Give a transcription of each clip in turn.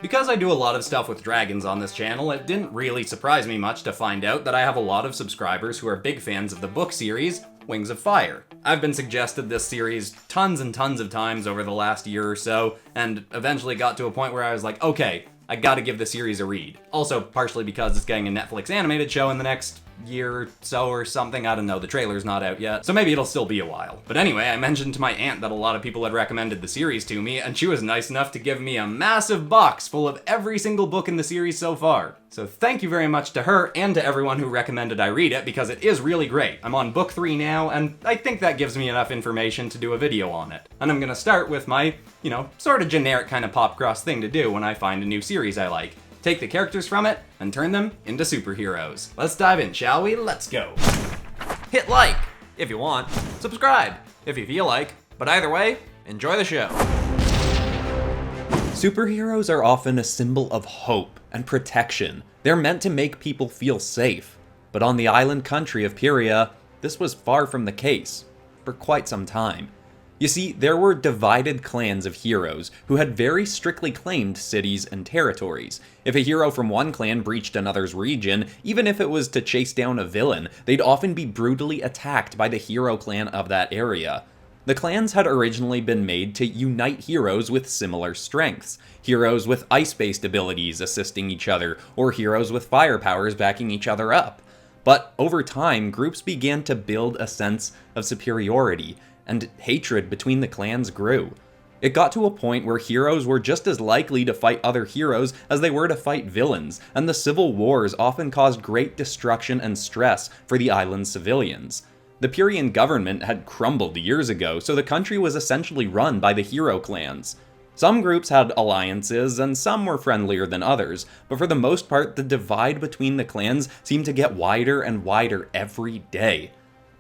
Because I do a lot of stuff with dragons on this channel, it didn't really surprise me much to find out that I have a lot of subscribers who are big fans of the book series, Wings of Fire. I've been suggested this series tons and tons of times over the last year or so, and eventually got to a point where I was like, okay, I gotta give the series a read. Also, partially because it's getting a Netflix animated show in the next year or so or something. I don't know, the trailer's not out yet, so maybe it'll still be a while. But anyway, I mentioned to my aunt that a lot of people had recommended the series to me, and she was nice enough to give me a massive box full of every single book in the series so far. So thank you very much to her and to everyone who recommended I read it, because it is really great. I'm on book 3 now, and I think that gives me enough information to do a video on it. And I'm gonna start with my, sort of generic kind of PopCross thing to do when I find a new series I like. Take the characters from it and turn them into superheroes. Let's dive in, shall we? Let's go. Hit like if you want, subscribe if you feel like, but either way, enjoy the show. Superheroes are often a symbol of hope and protection. They're meant to make people feel safe. But on the island country of Pyrrhia, this was far from the case, for quite some time. You see, there were divided clans of heroes who had very strictly claimed cities and territories. If a hero from one clan breached another's region, even if it was to chase down a villain, they'd often be brutally attacked by the hero clan of that area. The clans had originally been made to unite heroes with similar strengths. Heroes with ice-based abilities assisting each other, or heroes with fire powers backing each other up. But over time, groups began to build a sense of superiority, and hatred between the clans grew. It got to a point where heroes were just as likely to fight other heroes as they were to fight villains, and the civil wars often caused great destruction and stress for the island's civilians. The Pyrrhian government had crumbled years ago, so the country was essentially run by the hero clans. Some groups had alliances, and some were friendlier than others, but for the most part, the divide between the clans seemed to get wider and wider every day.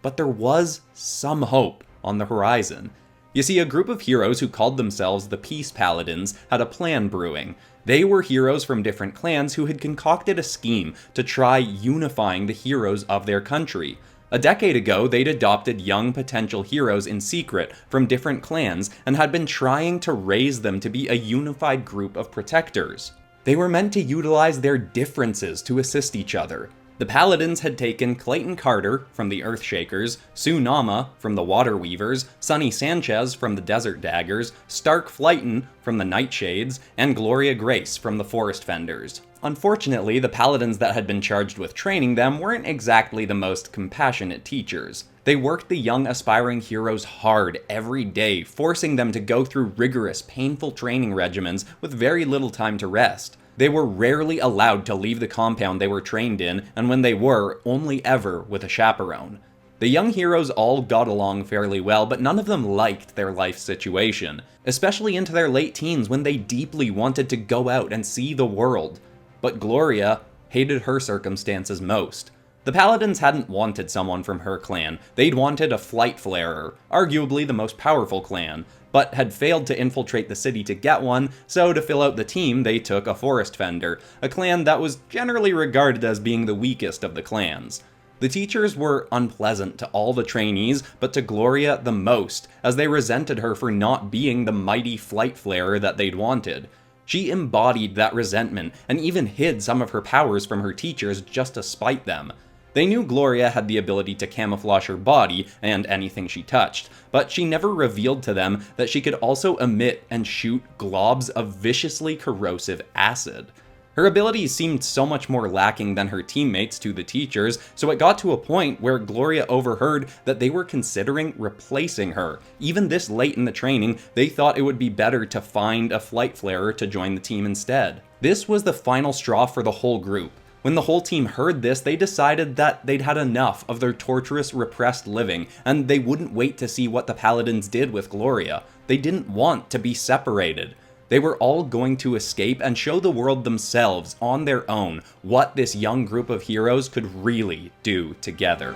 But there was some hope on the horizon. You see, a group of heroes who called themselves the Peace Paladins had a plan brewing. They were heroes from different clans who had concocted a scheme to try unifying the heroes of their country. A decade ago, they'd adopted young potential heroes in secret from different clans and had been trying to raise them to be a unified group of protectors. They were meant to utilize their differences to assist each other. The Paladins had taken Clayton Carter from the Earthshakers, Sue Nama from the Water Weavers, Sonny Sanchez from the Desert Daggers, Stark Flighton from the Nightshades, and Gloria Grace from the Forest Fenders. Unfortunately, the Paladins that had been charged with training them weren't exactly the most compassionate teachers. They worked the young aspiring heroes hard every day, forcing them to go through rigorous, painful training regimens with very little time to rest. They were rarely allowed to leave the compound they were trained in, and when they were, only ever with a chaperone. The young heroes all got along fairly well, but none of them liked their life situation, especially into their late teens when they deeply wanted to go out and see the world. But Gloria hated her circumstances most. The Paladins hadn't wanted someone from her clan. They'd wanted a Flight Flarer, arguably the most powerful clan, but had failed to infiltrate the city to get one, so to fill out the team they took a Forest Fender, a clan that was generally regarded as being the weakest of the clans. The teachers were unpleasant to all the trainees, but to Gloria the most, as they resented her for not being the mighty Flight Flarer that they'd wanted. She embodied that resentment, and even hid some of her powers from her teachers just to spite them. They knew Gloria had the ability to camouflage her body and anything she touched, but she never revealed to them that she could also emit and shoot globs of viciously corrosive acid. Her abilities seemed so much more lacking than her teammates to the teachers, so it got to a point where Gloria overheard that they were considering replacing her. Even this late in the training, they thought it would be better to find a Flight Flarer to join the team instead. This was the final straw for the whole group. When the whole team heard this, they decided that they'd had enough of their torturous, repressed living, and they wouldn't wait to see what the Paladins did with Gloria. They didn't want to be separated. They were all going to escape and show the world themselves, on their own, what this young group of heroes could really do together.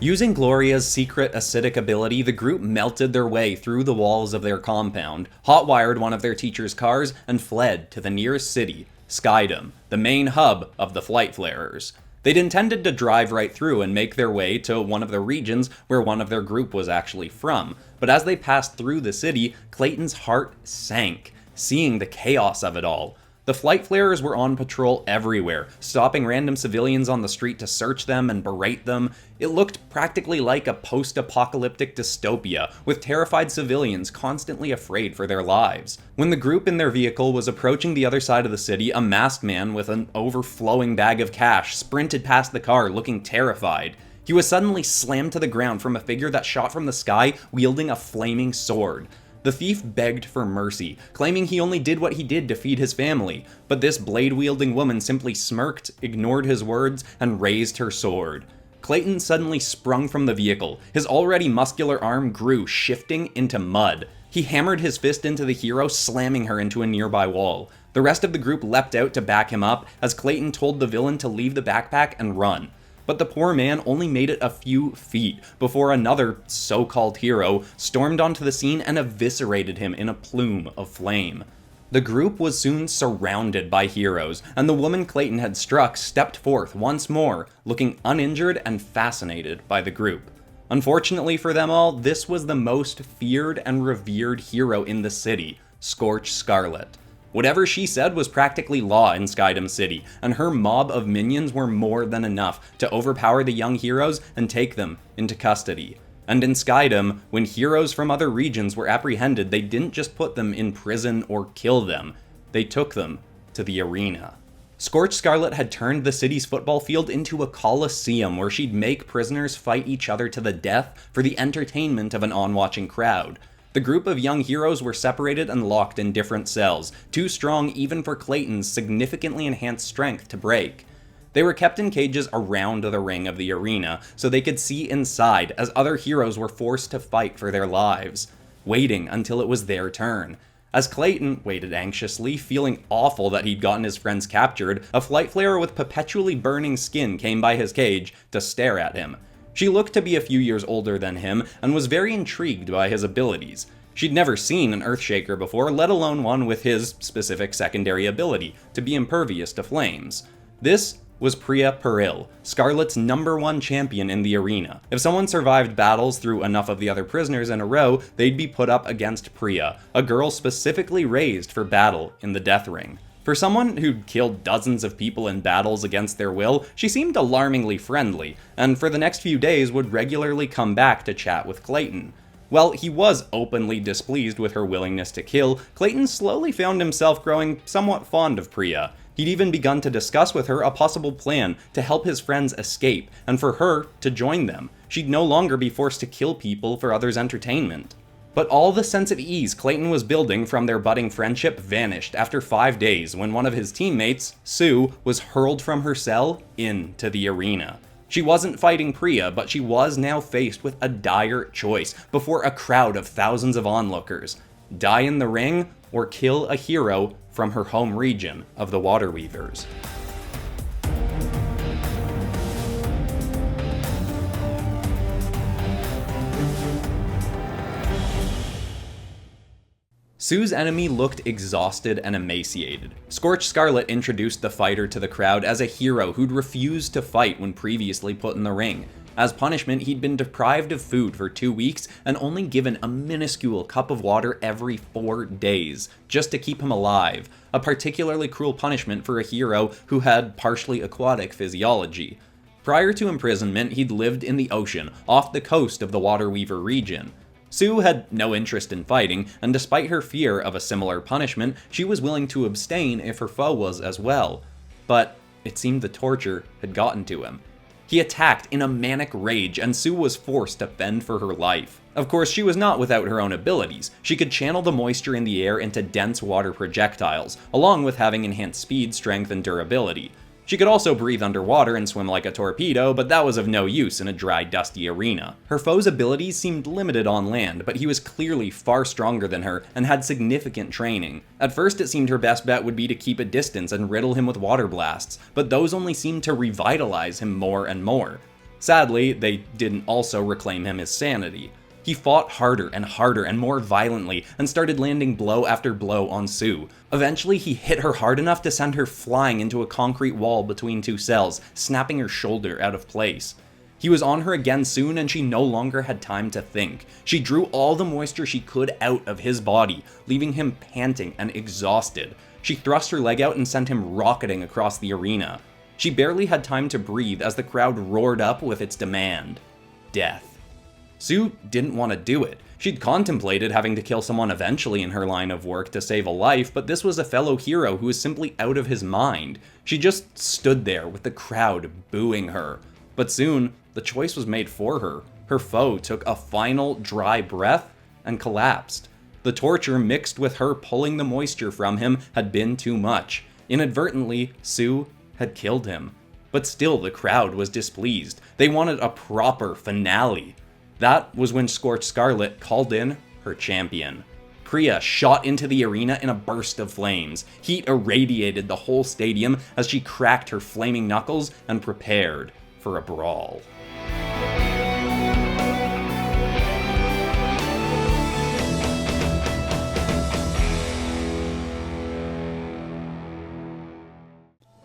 Using Gloria's secret acidic ability, the group melted their way through the walls of their compound, hotwired one of their teacher's cars, and fled to the nearest city, Skydom, the main hub of the Flight Flarers. They'd intended to drive right through and make their way to one of the regions where one of their group was actually from, but as they passed through the city, Clayton's heart sank, seeing the chaos of it all. The flight flarers were on patrol everywhere, stopping random civilians on the street to search them and berate them. It looked practically like a post-apocalyptic dystopia, with terrified civilians constantly afraid for their lives. When the group in their vehicle was approaching the other side of the city, a masked man with an overflowing bag of cash sprinted past the car looking terrified. He was suddenly slammed to the ground from a figure that shot from the sky wielding a flaming sword. The thief begged for mercy, claiming he only did what he did to feed his family, but this blade-wielding woman simply smirked, ignored his words, and raised her sword. Clayton suddenly sprung from the vehicle. His already muscular arm grew, shifting into mud. He hammered his fist into the hero, slamming her into a nearby wall. The rest of the group leapt out to back him up, as Clayton told the villain to leave the backpack and run. But the poor man only made it a few feet before another so-called hero stormed onto the scene and eviscerated him in a plume of flame. The group was soon surrounded by heroes, and the woman Clayton had struck stepped forth once more, looking uninjured and fascinated by the group. Unfortunately for them all, this was the most feared and revered hero in the city, Scorch Scarlet. Whatever she said was practically law in Skydom City, and her mob of minions were more than enough to overpower the young heroes and take them into custody. And in Skydom, when heroes from other regions were apprehended, they didn't just put them in prison or kill them, they took them to the arena. Scorch Scarlet had turned the city's football field into a coliseum where she'd make prisoners fight each other to the death for the entertainment of an onwatching crowd. The group of young heroes were separated and locked in different cells, too strong even for Clayton's significantly enhanced strength to break. They were kept in cages around the ring of the arena, so they could see inside as other heroes were forced to fight for their lives, waiting until it was their turn. As Clayton waited anxiously, feeling awful that he'd gotten his friends captured, a flight flare with perpetually burning skin came by his cage to stare at him. She looked to be a few years older than him, and was very intrigued by his abilities. She'd never seen an Earthshaker before, let alone one with his specific secondary ability, to be impervious to flames. This was Pyrrhia, Scarlet's #1 champion in the arena. If someone survived battles through enough of the other prisoners in a row, they'd be put up against Pyrrhia, a girl specifically raised for battle in the Death Ring. For someone who'd killed dozens of people in battles against their will, she seemed alarmingly friendly, and for the next few days would regularly come back to chat with Clayton. While he was openly displeased with her willingness to kill, Clayton slowly found himself growing somewhat fond of Pyrrhia. He'd even begun to discuss with her a possible plan to help his friends escape, and for her to join them. She'd no longer be forced to kill people for others' entertainment. But all the sense of ease Clayton was building from their budding friendship vanished after 5 days when one of his teammates, Sue, was hurled from her cell into the arena. She wasn't fighting Pyrrhia, but she was now faced with a dire choice before a crowd of thousands of onlookers. Die in the ring, or kill a hero from her home region of the Water Weavers. Sue's enemy looked exhausted and emaciated. Scorch Scarlet introduced the fighter to the crowd as a hero who'd refused to fight when previously put in the ring. As punishment, he'd been deprived of food for 2 weeks and only given a minuscule cup of water every 4 days, just to keep him alive, a particularly cruel punishment for a hero who had partially aquatic physiology. Prior to imprisonment, he'd lived in the ocean, off the coast of the Water Weaver region. Sue had no interest in fighting, and despite her fear of a similar punishment, she was willing to abstain if her foe was as well. But it seemed the torture had gotten to him. He attacked in a manic rage, and Sue was forced to fend for her life. Of course, she was not without her own abilities. She could channel the moisture in the air into dense water projectiles, along with having enhanced speed, strength, and durability. She could also breathe underwater and swim like a torpedo, but that was of no use in a dry, dusty arena. Her foe's abilities seemed limited on land, but he was clearly far stronger than her and had significant training. At first it seemed her best bet would be to keep a distance and riddle him with water blasts, but those only seemed to revitalize him more and more. Sadly, they didn't also reclaim him his sanity. He fought harder and more violently, and started landing blow after blow on Sue. Eventually, he hit her hard enough to send her flying into a concrete wall between two cells, snapping her shoulder out of place. He was on her again soon, and she no longer had time to think. She drew all the moisture she could out of his body, leaving him panting and exhausted. She thrust her leg out and sent him rocketing across the arena. She barely had time to breathe as the crowd roared up with its demand: death. Sue didn't want to do it. She'd contemplated having to kill someone eventually in her line of work to save a life, but this was a fellow hero who was simply out of his mind. She just stood there with the crowd booing her. But soon, the choice was made for her. Her foe took a final dry breath and collapsed. The torture mixed with her pulling the moisture from him had been too much. Inadvertently, Sue had killed him. But still, the crowd was displeased. They wanted a proper finale. That was when Scorched Scarlet called in her champion. Pyrrhia shot into the arena in a burst of flames. Heat irradiated the whole stadium as she cracked her flaming knuckles and prepared for a brawl.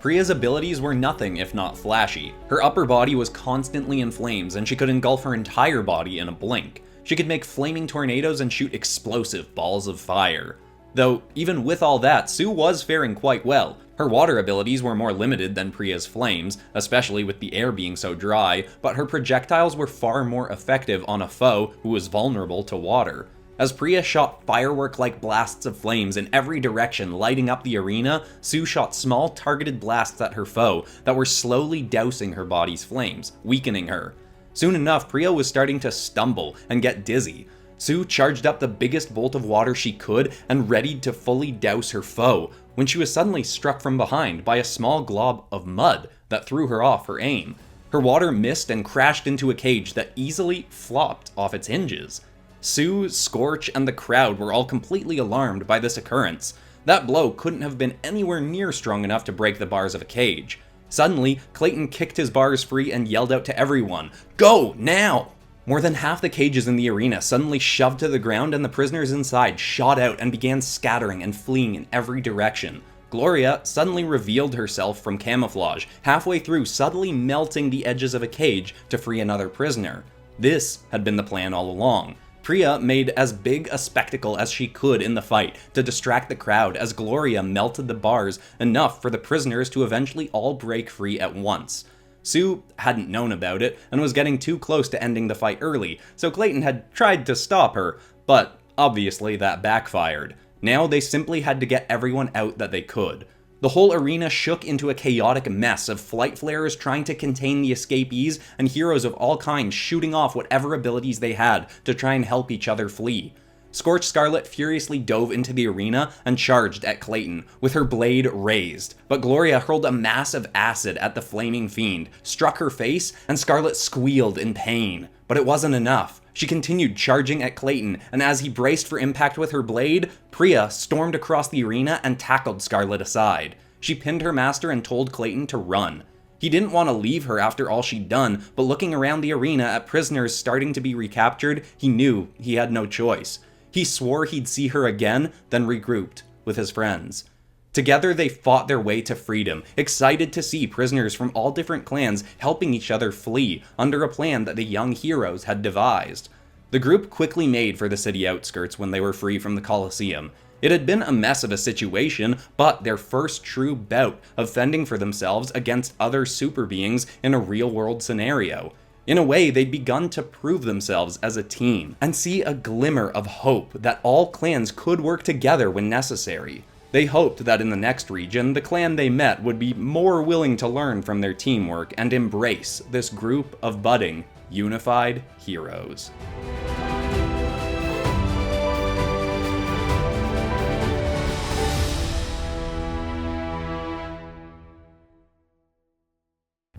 Pyrrhia's abilities were nothing if not flashy. Her upper body was constantly in flames, and she could engulf her entire body in a blink. She could make flaming tornadoes and shoot explosive balls of fire. Though, even with all that, Sue was faring quite well. Her water abilities were more limited than Pyrrhia's flames, especially with the air being so dry, but her projectiles were far more effective on a foe who was vulnerable to water. As Pyrrhia shot firework-like blasts of flames in every direction, lighting up the arena, Sue shot small targeted blasts at her foe that were slowly dousing her body's flames, weakening her. Soon enough, Pyrrhia was starting to stumble and get dizzy. Sue charged up the biggest bolt of water she could and readied to fully douse her foe, when she was suddenly struck from behind by a small glob of mud that threw her off her aim. Her water missed and crashed into a cage that easily flopped off its hinges. Sue, Scorch, and the crowd were all completely alarmed by this occurrence. That blow couldn't have been anywhere near strong enough to break the bars of a cage. Suddenly, Clayton kicked his bars free and yelled out to everyone, "Go, now!" More than half the cages in the arena suddenly shoved to the ground, and the prisoners inside shot out and began scattering and fleeing in every direction. Gloria suddenly revealed herself from camouflage, halfway through subtly melting the edges of a cage to free another prisoner. This had been the plan all along. Pyrrhia made as big a spectacle as she could in the fight to distract the crowd as Gloria melted the bars enough for the prisoners to eventually all break free at once. Sue hadn't known about it and was getting too close to ending the fight early, so Clayton had tried to stop her, but obviously that backfired. Now they simply had to get everyone out that they could. The whole arena shook into a chaotic mess of flight flares trying to contain the escapees and heroes of all kinds shooting off whatever abilities they had to try and help each other flee. Scorched Scarlet furiously dove into the arena and charged at Clayton, with her blade raised, but Gloria hurled a mass of acid at the flaming fiend, struck her face, and Scarlet squealed in pain. But it wasn't enough. She continued charging at Clayton, and as he braced for impact with her blade, Pyrrhia stormed across the arena and tackled Scarlet aside. She pinned her master and told Clayton to run. He didn't want to leave her after all she'd done, but looking around the arena at prisoners starting to be recaptured, he knew he had no choice. He swore he'd see her again, then regrouped with his friends. Together they fought their way to freedom, excited to see prisoners from all different clans helping each other flee under a plan that the young heroes had devised. The group quickly made for the city outskirts when they were free from the Colosseum. It had been a mess of a situation, but their first true bout of fending for themselves against other super beings in a real-world scenario. In a way, they'd begun to prove themselves as a team, and see a glimmer of hope that all clans could work together when necessary. They hoped that in the next region, the clan they met would be more willing to learn from their teamwork and embrace this group of budding, unified heroes.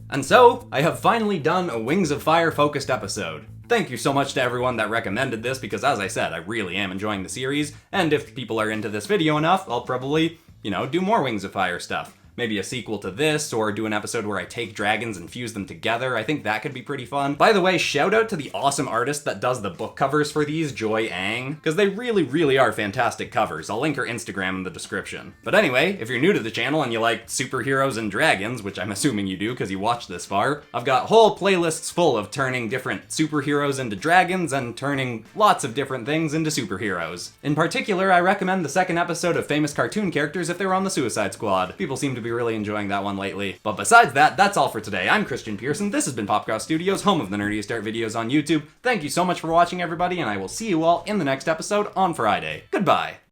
And so, I have finally done a Wings of Fire focused episode. Thank you so much to everyone that recommended this, because as I said, I really am enjoying the series, and if people are into this video enough, I'll probably, do more Wings of Fire stuff. maybe a sequel to this, or do an episode where I take dragons and fuse them together. I think that could be pretty fun. By the way, shout out to the awesome artist that does the book covers for these, Joy Ang, because they really are fantastic covers. I'll link her Instagram in the description. But anyway, if you're new to the channel and you like superheroes and dragons, which I'm assuming you do because you watched this far, I've got whole playlists full of turning different superheroes into dragons and turning lots of different things into superheroes. In particular, I recommend the second episode of Famous Cartoon Characters if they were on the Suicide Squad. People seem to be really enjoying that one lately. But besides that, that's all for today. I'm Christian Pearson. This has been PopCross Studios, home of the nerdiest art videos on YouTube. Thank you so much for watching, everybody, and I will see you all in the next episode on Friday. Goodbye.